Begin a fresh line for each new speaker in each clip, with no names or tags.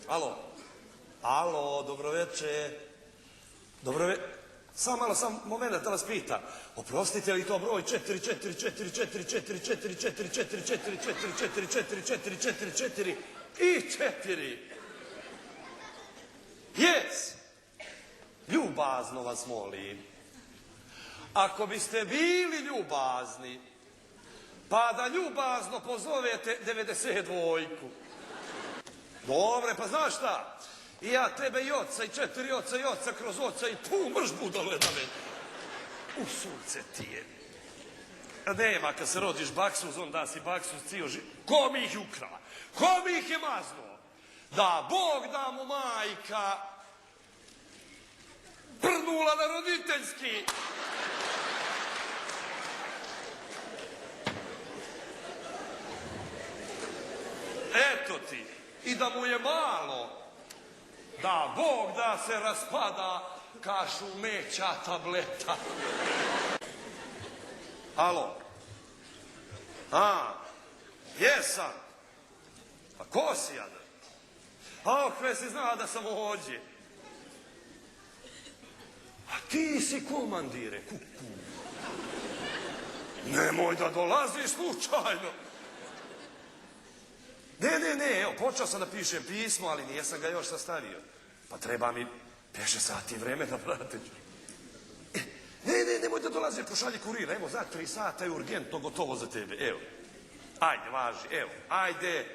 Alo. Alo, dobroveče. Samo malo, moment da vas pita. Oprostite li to broj 444444444444444 i 4? Yes. Ljubazno vas molim. Ako biste bili ljubazni, pa da ljubazno pozovete 92-ku. Dobre, pa znaš šta? I ja tebe i oca, i 4 oca, i oca kroz oca, i mrš budale na mene. U sunce ti je. A nema, kad se rodiš baksuz, onda si baksuz cijel život. Ko mi ih ukrala? Ko mi ih je maznuo? Da Bog da mu majka prnula na roditeljski. Eto ti. I da mu je malo. Da Bog da se raspada kašu meća tableta. Alo. Jesam. Pa ko si ja da? Sve si zna da sam ovdje. A ti si komandire, kuku. Nemoj da dolaziš slučajno. Ne, evo, počeo sam da pišem pismo, ali nijesam ga još sastavio. Pa treba mi 5-6 sati vremena, brate. Nemoj da dolazi, pošalji kurira, evo, za 3 sata je urgentno gotovo za tebe, evo. Ajde, važi, evo, ajde.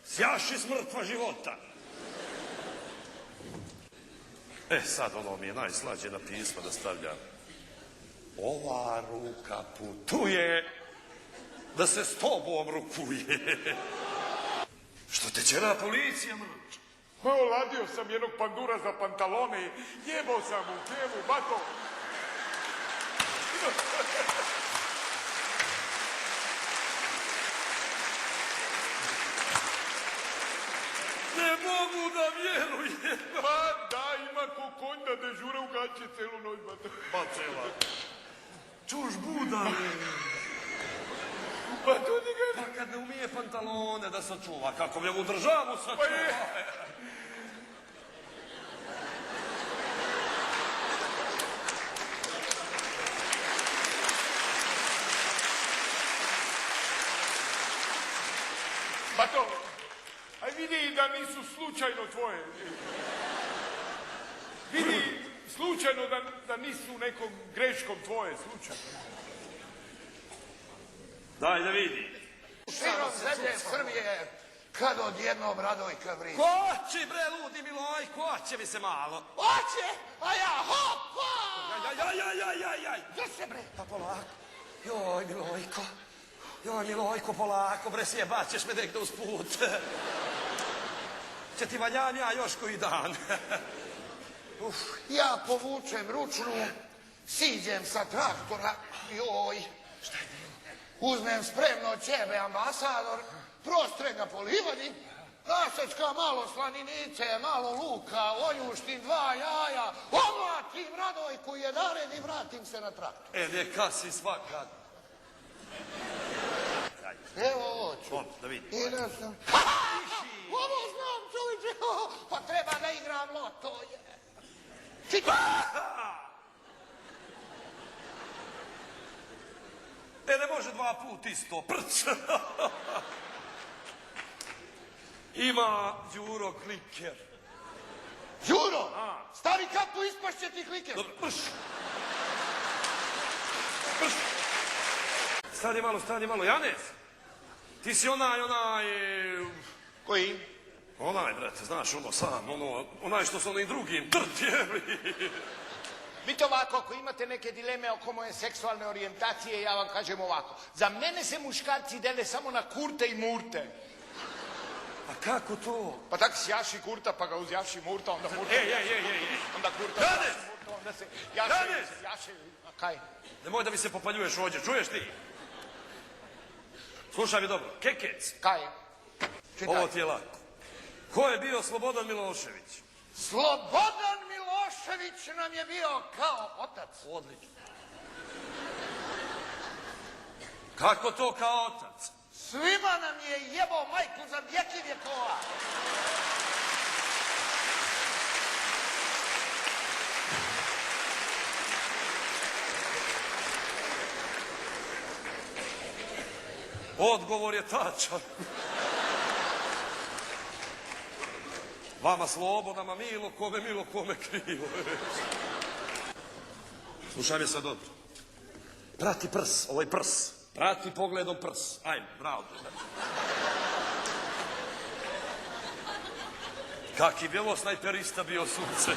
Sjaši smrtva života. Sad ono mi je najslađe na pisma da stavljam. Ova ruka putuje da se s tobom rukuje. Što te čera policija, mrč?
Oladio sam jednog pandura za pantalone, jebao sam u kevu, bato.
Ne mogu da vjerujem.
Pa da, ima ko konj da dežura u gaće celu noć, bato.
Pa cela. Čuš budale.
Pa to ti ga...
Pa kad ne umije pantalone da sačuva, kako bi mu državu sačuva.
Pa to, aj vidi da nisu slučajno tvoje. Vidi slučajno da nisu nekom greškom tvoje, slučajno.
Daj da vidi.
Širom zemlje Srbije, kad odjednom Radojka vrišti.
Ko će, bre, ludi Miloj, ko će mi se malo?
Oće, a ja hopa!
Jaj.
Gdje se, bre?
Pa polako. Joj, Milojko, polako, bre, sjebat ćeš me nekde usput. Će ti valjam ja još koji dan.
Ja povučem ručnu, siđem sa traktora, joj.
Šta je bilo?
Uzmem spremno ćebe ambasador, prostre ga po livadi, nasečka malo slaninice, malo luka, oljuštim 2 jaja, omlatim Radojku 11 i vratim se na traktor.
Neka si svakad.
Evo ovo ću.
Da vidim.
Ovo znam, čovječe, pa treba da igram loto.
Ne može 2 puta isto, prc. Ima Đuro kliker.
Đuro, stavi kapu, ispašće ti kliker.
Dobro, prš. Stani malo, Janez. Ti si onaj...
Koji?
Onaj, brate, znaš, onaj što s onim drugim trtjeli.
Vidite ovako, ako imate neke dileme oko moje seksualne orijentacije, ja vam kažem ovako. Za mene se muškarci dele samo na kurte i murte.
A kako to?
Pa tak sjaši kurta, pa ga uzjavši murta, onda murta... Onda kurta...
Janez!
Onda se...
Janez!
Jaše... A kaj?
Nemoj da mi se popaljuješ ovdje, čuješ ti? Slušaj mi dobro, Kekec.
Kaj?
Ovo ti je lako. Ko je bio Slobodan Milošević?
Slobodan Milošević nam je bio kao otac.
Odlično. Kako to kao otac?
Svima nam je jebao majku za djecu.
Odgovor je tačan. Vama slobo, nama milo, kome krivo. Slušaj me sad dobro. Prati prs, ovaj prs. Prati pogledom prs. Ajme, bravo. Kaki bilo snajperista bio sunce.